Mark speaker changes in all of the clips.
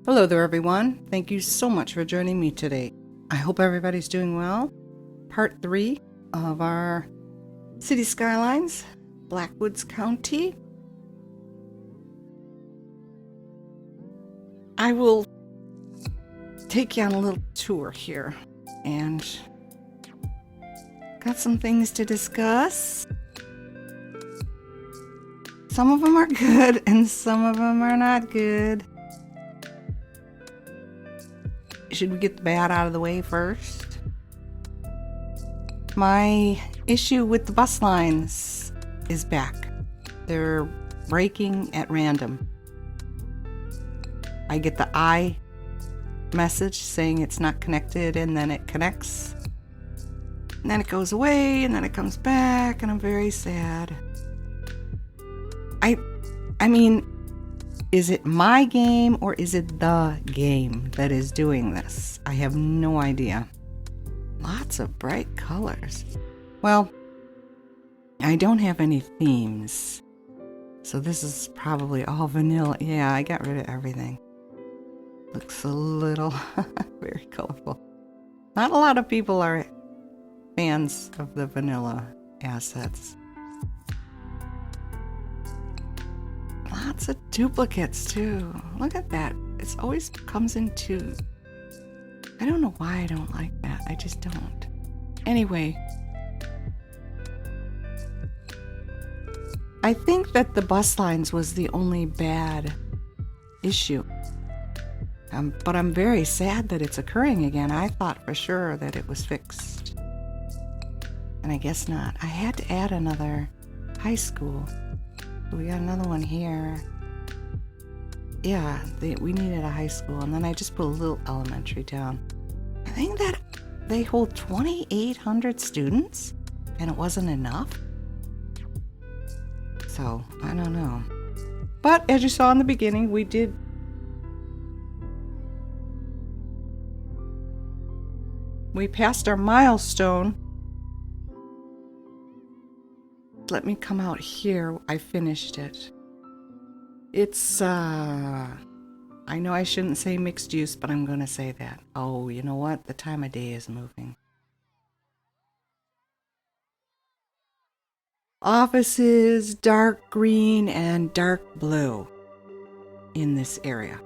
Speaker 1: Hello there, everyone. Thank you so much for joining me today. I hope everybody's doing well. Part 3 of our City Skylines, Blackwoods County. I will take you on a little tour here and got some things to discuss. Some of them are good and some of them are not good. Should we get the bad out of the way first? My issue with the bus lines is back. They're breaking at random. I get the I message saying it's not connected, and then it connects. And then it goes away, and then it comes back, and I'm very sad. I mean, is it my game or is it the game that is doing this? I have no idea. Lots of bright colors. Well, I don't have any themes. So this is probably all vanilla. Yeah, I got rid of everything. Looks a little very colorful. Not a lot of people are fans of the vanilla assets. Lots of duplicates too. Look at that. It always comes in two. I don't know why I don't like that. I just don't. Anyway, I think that the bus lines was the only bad issue. But I'm very sad that it's occurring again. I thought for sure that it was fixed. And I guess not. I had to add another high school. We got another one here. Yeah, we needed a high school, and then I just put a little elementary down. I think that they hold 2,800 students, and it wasn't enough. So, I don't know. But, as you saw in the beginning, we passed our milestone. Let me come out here. I finished it. It's, I know I shouldn't say mixed use, but I'm going to say that. Oh, you know what? The time of day is moving. Offices, dark green and dark blue in this area.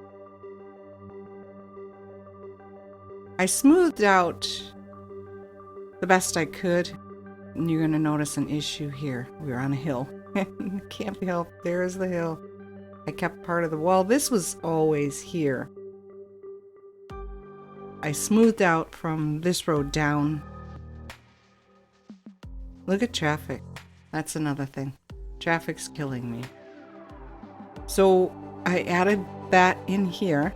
Speaker 1: I smoothed out the best I could. And you're going to notice an issue here. We're on a hill. Can't be helped. There's the hill. I kept part of the wall. This was always here. I smoothed out from this road down. Look at traffic. That's another thing. Traffic's killing me. So I added that in here.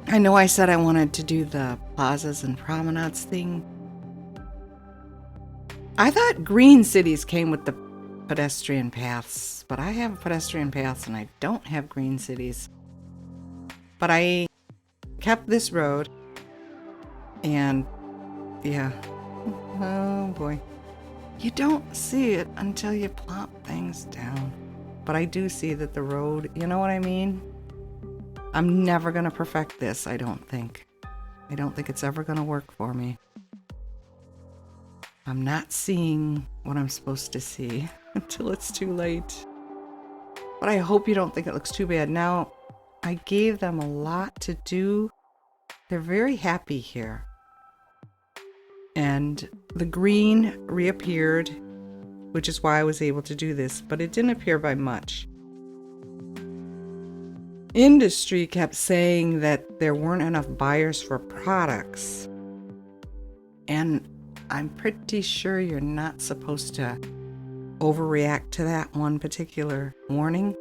Speaker 1: I know I said I wanted to do the plazas and promenades thing. I thought green cities came with the pedestrian paths, but I have pedestrian paths and I don't have green cities. But I kept this road, and yeah, oh boy. You don't see it until you plop things down. But I do see that the road, you know what I mean? I'm never going to perfect this, I don't think. I don't think it's ever going to work for me. I'm not seeing what I'm supposed to see until it's too late. But I hope you don't think it looks too bad. Now, I gave them a lot to do. They're very happy here. And the green reappeared, which is why I was able to do this, but it didn't appear by much. Industry kept saying that there weren't enough buyers for products. And I'm pretty sure you're not supposed to overreact to that one particular warning.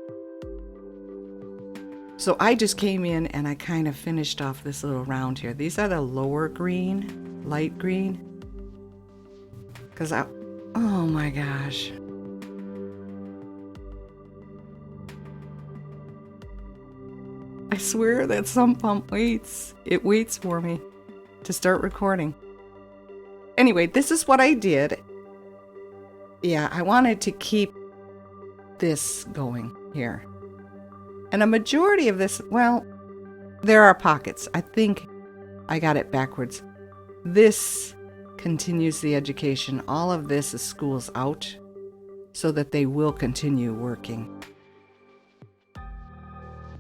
Speaker 1: So I just came in and I kind of finished off this little round here. These are the lower green, light green. Oh my gosh. I swear that some pump waits. It waits for me to start recording. Anyway, this is what I did. Yeah, I wanted to keep this going here. And a majority of this, well, there are pockets. I think I got it backwards. This continues the education. All of this is schools out so that they will continue working.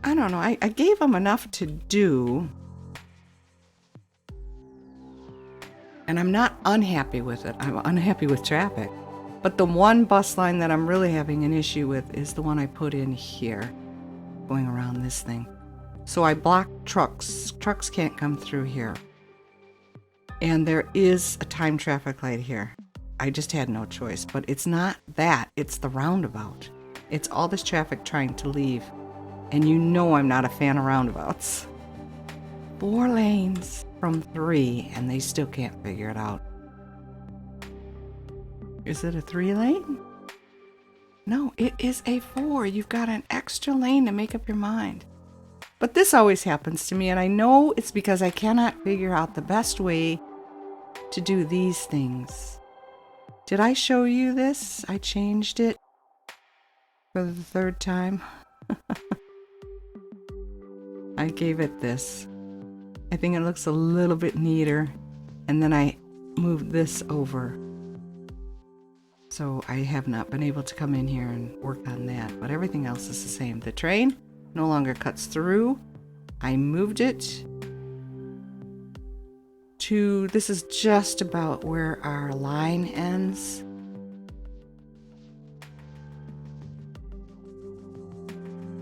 Speaker 1: I don't know. I gave them enough to do. And I'm not unhappy with it. I'm unhappy with traffic. But the one bus line that I'm really having an issue with is the one I put in here, going around this thing. So I blocked trucks. Trucks can't come through here. And there is a time traffic light here. I just had no choice. But it's not that. It's the roundabout. It's all this traffic trying to leave. And you know I'm not a fan of roundabouts. 4 lanes from 3, and they still can't figure it out. Is it a 3 lane? No, it is a 4. You've got an extra lane to make up your mind. But this always happens to me, and I know it's because I cannot figure out the best way to do these things. Did I show you this? I changed it for the 3rd time. I gave it this. I think it looks a little bit neater. And then I moved this over. So I have not been able to come in here and work on that. But everything else is the same. The train no longer cuts through. I moved it to, this is just about where our line ends.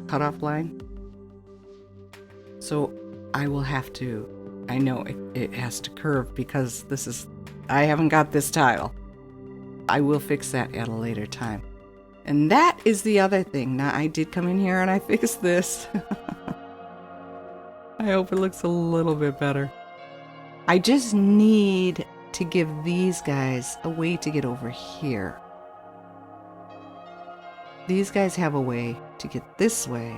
Speaker 1: Cutoff line. So I will have to, I know it has to curve because this is, I haven't got this tile. I will fix that at a later time. And that is the other thing. Now I did come in here and I fixed this. I hope it looks a little bit better. I just need to give these guys a way to get over here. These guys have a way to get this way.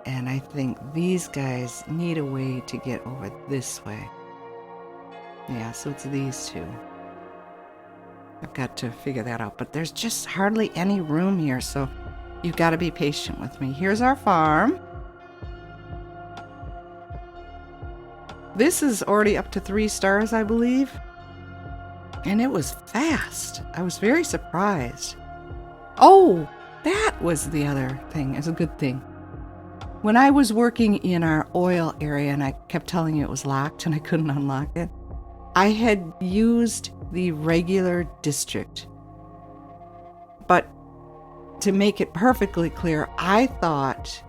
Speaker 1: And I think these guys need a way to get over this way. Yeah, so it's these two. I've got to figure that out. But there's just hardly any room here, so you've got to be patient with me. Here's our farm. This is already up to 3 stars, I believe. And it was fast. I was very surprised. Oh, that was the other thing. It's a good thing. When I was working in our oil area and I kept telling you it was locked and I couldn't unlock it, I had used the regular district. But to make it perfectly clear, I thought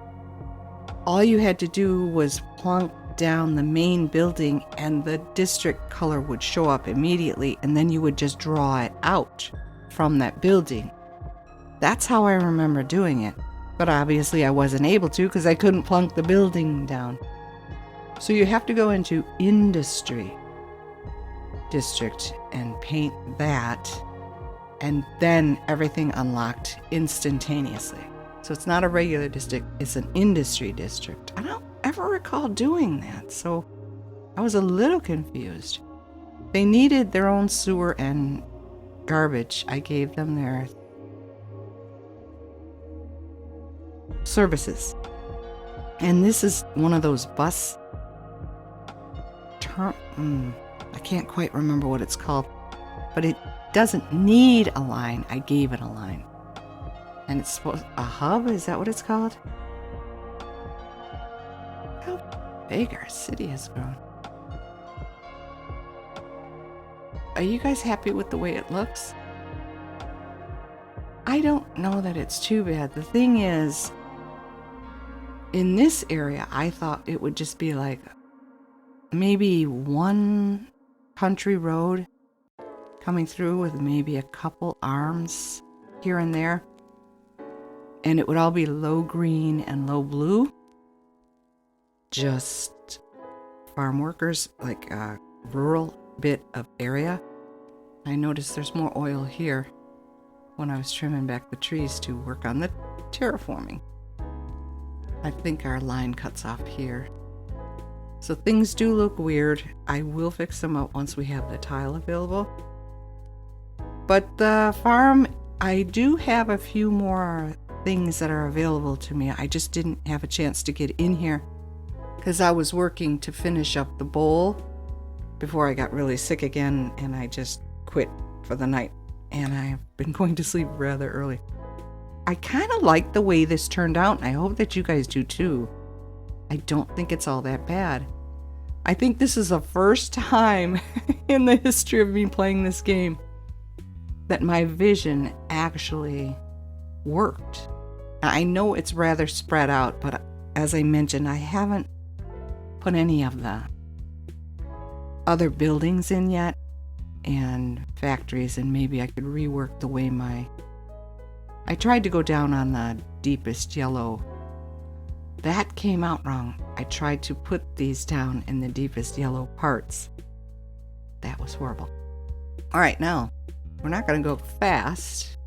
Speaker 1: all you had to do was plunk down the main building and the district color would show up immediately, and then you would just draw it out from that building. That's how I remember doing it. But obviously I wasn't able to because I couldn't plunk the building down. So you have to go into industry district and paint that, and then everything unlocked instantaneously. So it's not a regular district, it's an industry district. I don't ever recall doing that, so I was a little confused. They needed their own sewer and garbage. I gave them their services. And this is one of those bus I can't quite remember what it's called, but it doesn't need a line. I gave it a line. And it's supposed, a hub, is that what it's called? How big our city has grown. Are you guys happy with the way it looks? I don't know that it's too bad. The thing is, in this area, I thought it would just be like maybe one country road coming through with maybe a couple arms here and there. And it would all be low green and low blue. Just farm workers, like a rural bit of area. I noticed there's more oil here when I was trimming back the trees to work on the terraforming. I think our line cuts off here. So things do look weird. I will fix them up once we have the tile available. But the farm, I do have a few more things that are available to me. I just didn't have a chance to get in here because I was working to finish up the bowl before I got really sick again, and I just quit for the night. And I've been going to sleep rather early. I kind of like the way this turned out, and I hope that you guys do too. I don't think it's all that bad. I think this is the first time in the history of me playing this game that my vision actually worked. I know it's rather spread out, but as I mentioned, I haven't put any of the other buildings in yet and factories, and maybe I could rework the way I tried to go down on the deepest yellow. That came out wrong. I tried to put these down in the deepest yellow parts. That was horrible. All right, now, we're not going to go fast,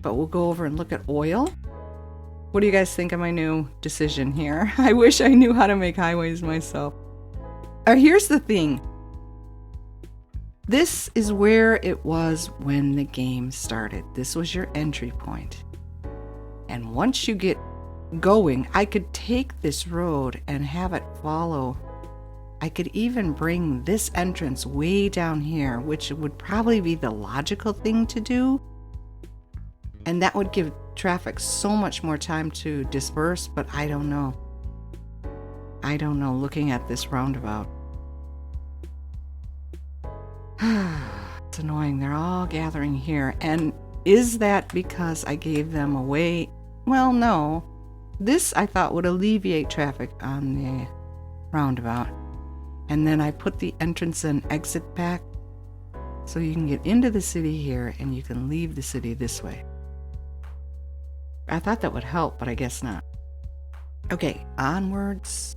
Speaker 1: but we'll go over and look at oil. What do you guys think of my new decision here? I wish I knew how to make highways myself. Here's the thing. This is where it was when the game started. This was your entry point. And once you get going, I could take this road and have it follow. I could even bring this entrance way down here, which would probably be the logical thing to do. And that would give traffic so much more time to disperse, but I don't know. I don't know, looking at this roundabout. It's annoying. They're all gathering here. And is that because I gave them away? Well, no. This I thought would alleviate traffic on the roundabout. And then I put the entrance and exit back so you can get into the city here and you can leave the city this way. I thought that would help, but I guess not. Okay, onwards.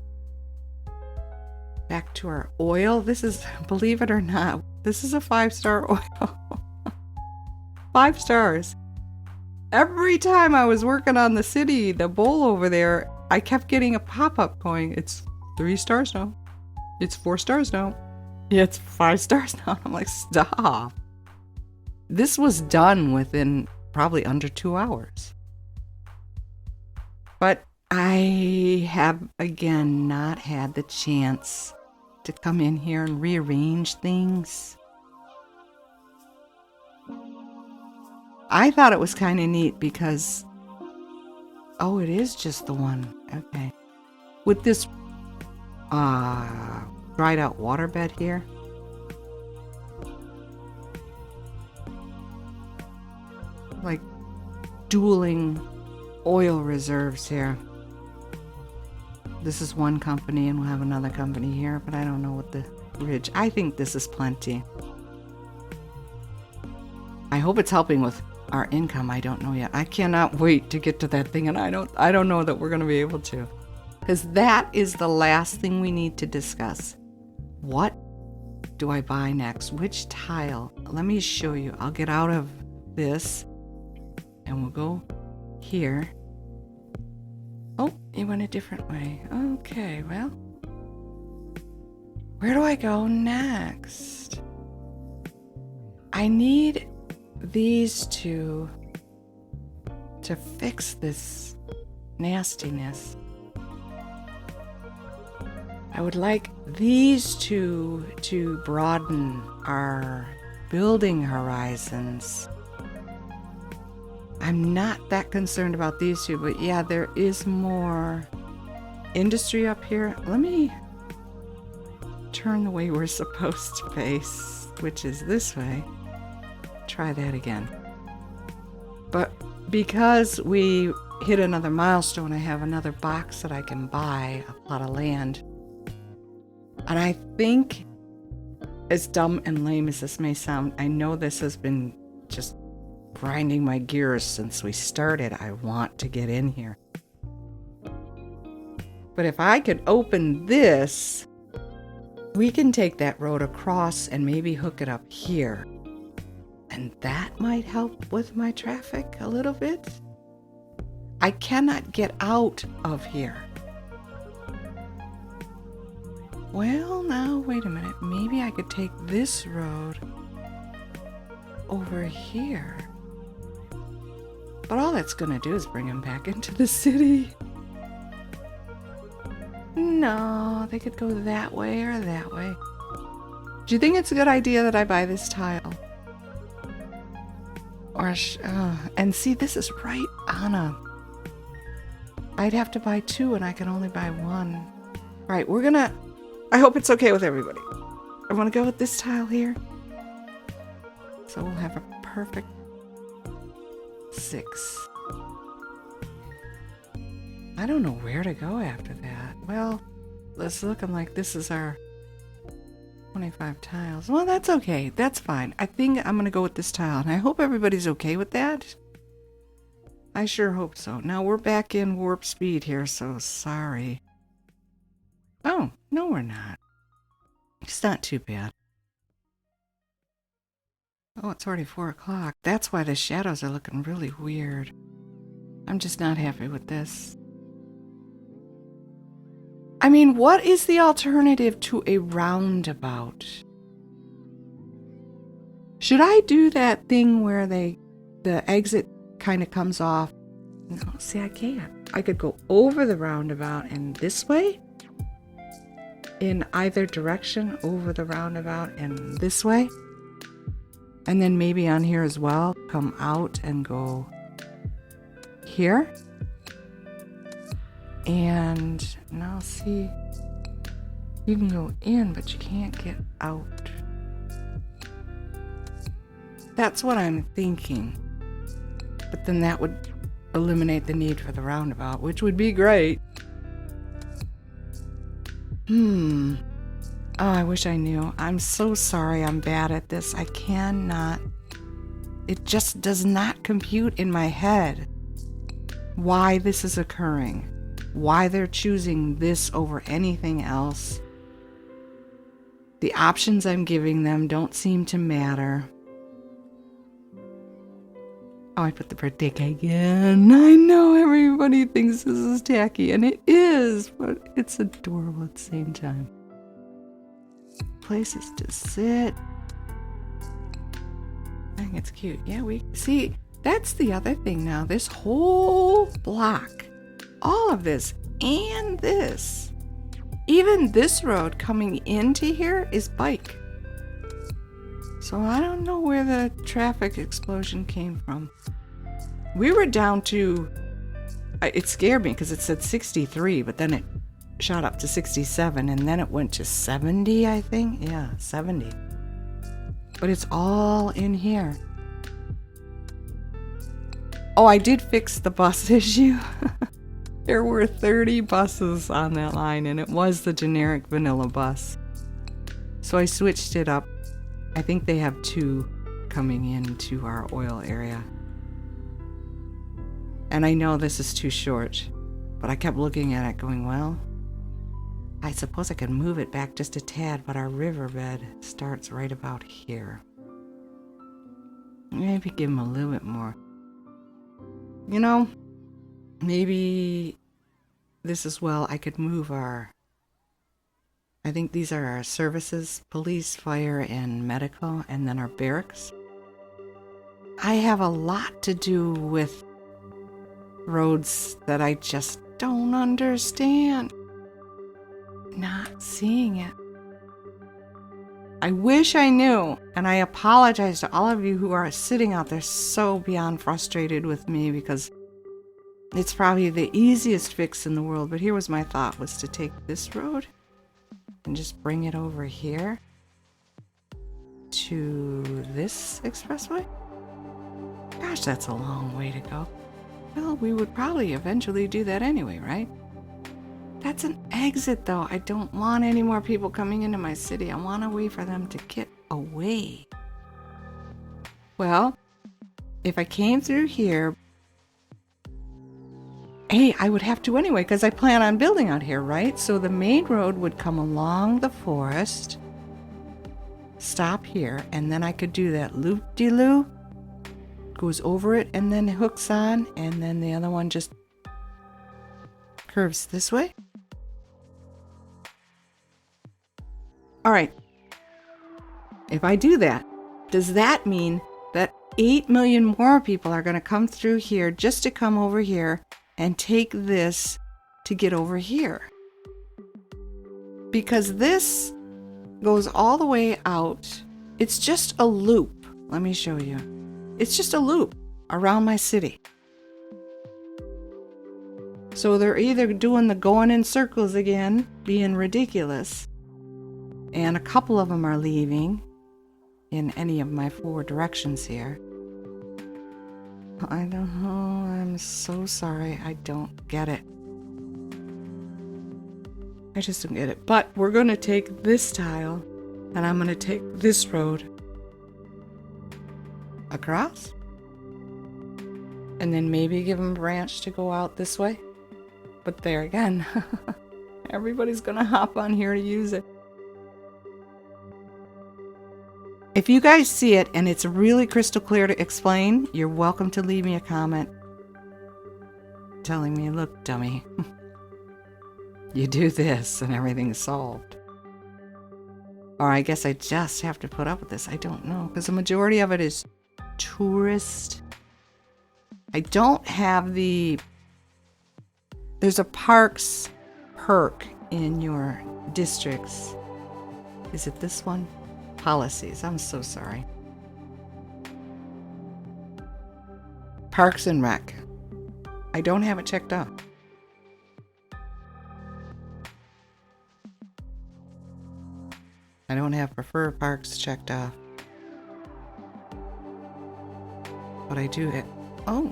Speaker 1: Back to our oil. This is, believe it or not, this is a 5-star oil. 5 stars. Every time I was working on the city, the bowl over there, I kept getting a pop-up going, it's 3 stars now. It's 4 stars now. Yeah, it's 5 stars now. I'm like, stop. This was done within probably under 2 hours. But I have, again, not had the chance to come in here and rearrange things. I thought it was kind of neat because, oh, it is just the one. Okay. With this dried out waterbed here. Like dueling oil reserves here. This is one company and we'll have another company here, but I don't know what the ridge. I think this is plenty. I hope it's helping with our income. I don't know yet. I cannot wait to get to that thing, and I don't know that we're going to be able to. Because that is the last thing we need to discuss. What do I buy next? Which tile? Let me show you. I'll get out of this and we'll go here. Oh, you went a different way. Okay, well, where do I go next? I need these two to fix this nastiness. I would like these two to broaden our building horizons. I'm not that concerned about these two, but yeah, there is more industry up here. Let me turn the way we're supposed to face, which is this way. Try that again. But because we hit another milestone, I have another box that I can buy a plot of land. And I think, as dumb and lame as this may sound, I know this has been just grinding my gears since we started. I want to get in here. But if I could open this, we can take that road across and maybe hook it up here. And that might help with my traffic a little bit. I cannot get out of here. Well, now, wait a minute. Maybe I could take this road over here. But all that's gonna do is bring him back into the city. No, they could go that way or that way. Do you think it's a good idea that I buy this tile? Or, and see, this is right on a... I'd have to buy 2 and I can only buy 1. All right, we're gonna... I hope it's okay with everybody. I want to go with this tile here. So we'll have a perfect 6. I don't know where to go after that. Well, it's looking like this is our 25 tiles. Well, that's okay. That's fine. I think I'm going to go with this tile, and I hope everybody's okay with that. I sure hope so. Now we're back in warp speed here, so sorry. Oh, no we're not. It's not too bad. Oh, it's already 4 o'clock. That's why the shadows are looking really weird. I'm just not happy with this. I mean, what is the alternative to a roundabout? Should I do that thing where the exit kind of comes off? No, see, I can't. I could go over the roundabout and this way? In either direction, over the roundabout and this way? And then maybe on here as well, come out and go here? And now see, you can go in, but you can't get out. That's what I'm thinking. But then that would eliminate the need for the roundabout, which would be great. Oh, I wish I knew. I'm so sorry I'm bad at this. I cannot. It just does not compute in my head why this is occurring. Why they're choosing this over anything else. The options I'm giving them don't seem to matter. Oh, I put the birthday cake in. I know everybody thinks this is tacky, and it is, but it's adorable at the same time. Places to sit. I think it's cute. Yeah, we see, that's the other thing now. This whole block, all of this and this, even this road coming into here is bike. So I don't know where the traffic explosion came from. We were down to, it scared me because it said 63, but then it shot up to 67 and then it went to 70, I think. Yeah, 70. But it's all in here. Oh, I did fix the bus issue. There were 30 buses on that line, and it was the generic vanilla bus. So I switched it up. I think they have 2 coming into our oil area. And I know this is too short, but I kept looking at it going, well, I suppose I could move it back just a tad, but our riverbed starts right about here. Maybe give them a little bit more. You know, maybe this as well, I could move our, I think these are our services, police, fire, and medical, and then our barracks. I have a lot to do with roads that I just don't understand. Not seeing it. I wish I knew, and I apologize to all of you who are sitting out there so beyond frustrated with me, because it's probably the easiest fix in the world. But here was my thought, was to take this road and just bring it over here to this expressway. Gosh, that's a long way to go. Well, we would probably eventually do that anyway, right? That's an exit, though. I don't want any more people coming into my city. I want a way for them to get away. Well, if I came through here, hey, I would have to anyway, because I plan on building out here, right? So the main road would come along the forest, stop here, and then I could do that loop-de-loo, goes over it, and then hooks on, and then the other one just curves this way. All right. If I do that, does that mean that 8 million more people are going to come through here just to come over here and take this to get over here. Because this goes all the way out. It's just a loop. Let me show you. It's just a loop around my city. So they're either doing the going in circles again, being ridiculous, and a couple of them are leaving in any of my 4 directions here. I don't know. I'm so sorry. I don't get it. I just don't get it. But we're going to take this tile, and I'm going to take this road across, and then maybe give them a branch to go out this way. But there again, everybody's going to hop on here to use it. If you guys see it and it's really crystal clear to explain, you're welcome to leave me a comment telling me, look, dummy, you do this and everything's solved. Or I guess I just have to put up with this. I don't know, because the majority of it is tourist. I don't have there's a parks perk in your districts. Is it this one? Policies. I'm so sorry. Parks and Rec. I don't have it checked off. I don't have prefer parks checked off. But I do it. Oh.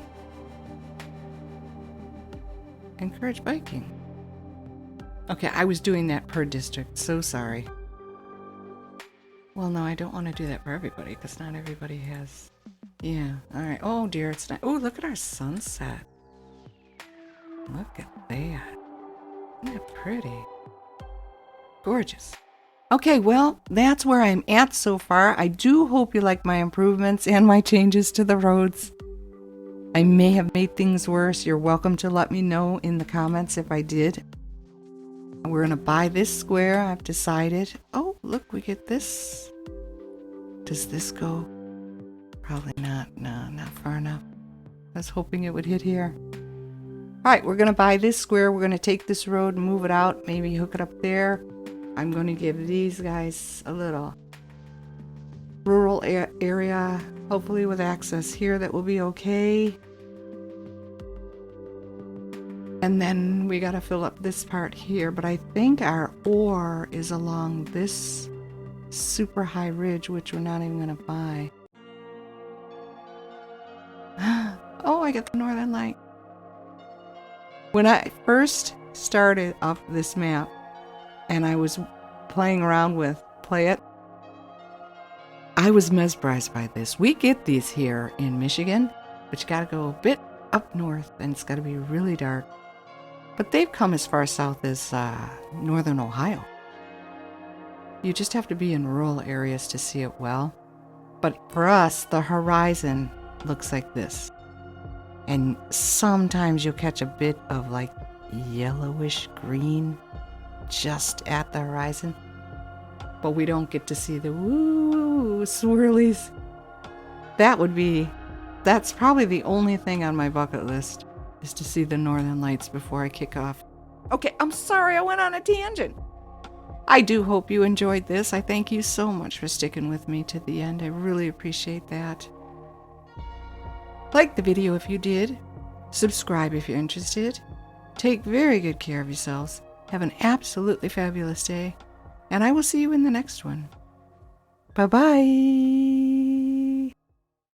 Speaker 1: Encourage biking. Okay, I was doing that per district. So sorry. Well, no, I don't want to do that for everybody because not everybody has. Yeah. All right. Oh, dear. It's not. Oh, look at our sunset. Look at that. Isn't that pretty? Gorgeous. Okay, well, that's where I'm at so far. I do hope you like my improvements and my changes to the roads. I may have made things worse. You're welcome to let me know in the comments if I did. We're going to buy this square, I've decided. Oh, look, we get this. Does this go? Probably not. No, not far enough. I was hoping it would hit here. All right, we're going to buy this square. We're going to take this road and move it out. Maybe hook it up there. I'm going to give these guys a little rural area, hopefully with access here. That will be okay. And then we got to fill up this part here, but I think our ore is along this super high ridge, which we're not even going to buy. Oh, I got the northern light. When I first started up this map and I was playing around with Play It, I was mesmerized by this. We get these here in Michigan, but you got to go a bit up north and it's got to be really dark. But they've come as far south as northern Ohio. You just have to be in rural areas to see it well. But for us, the horizon looks like this. And sometimes you'll catch a bit of like yellowish green just at the horizon. But we don't get to see the woo swirlies. That's probably the only thing on my bucket list, is to see the northern lights before I kick off. Okay, I'm sorry I went on a tangent. I do hope you enjoyed this. I thank you so much for sticking with me to the end. I really appreciate that. Like the video if you did. Subscribe if you're interested. Take very good care of yourselves. Have an absolutely fabulous day. And I will see you in the next one. Bye-bye.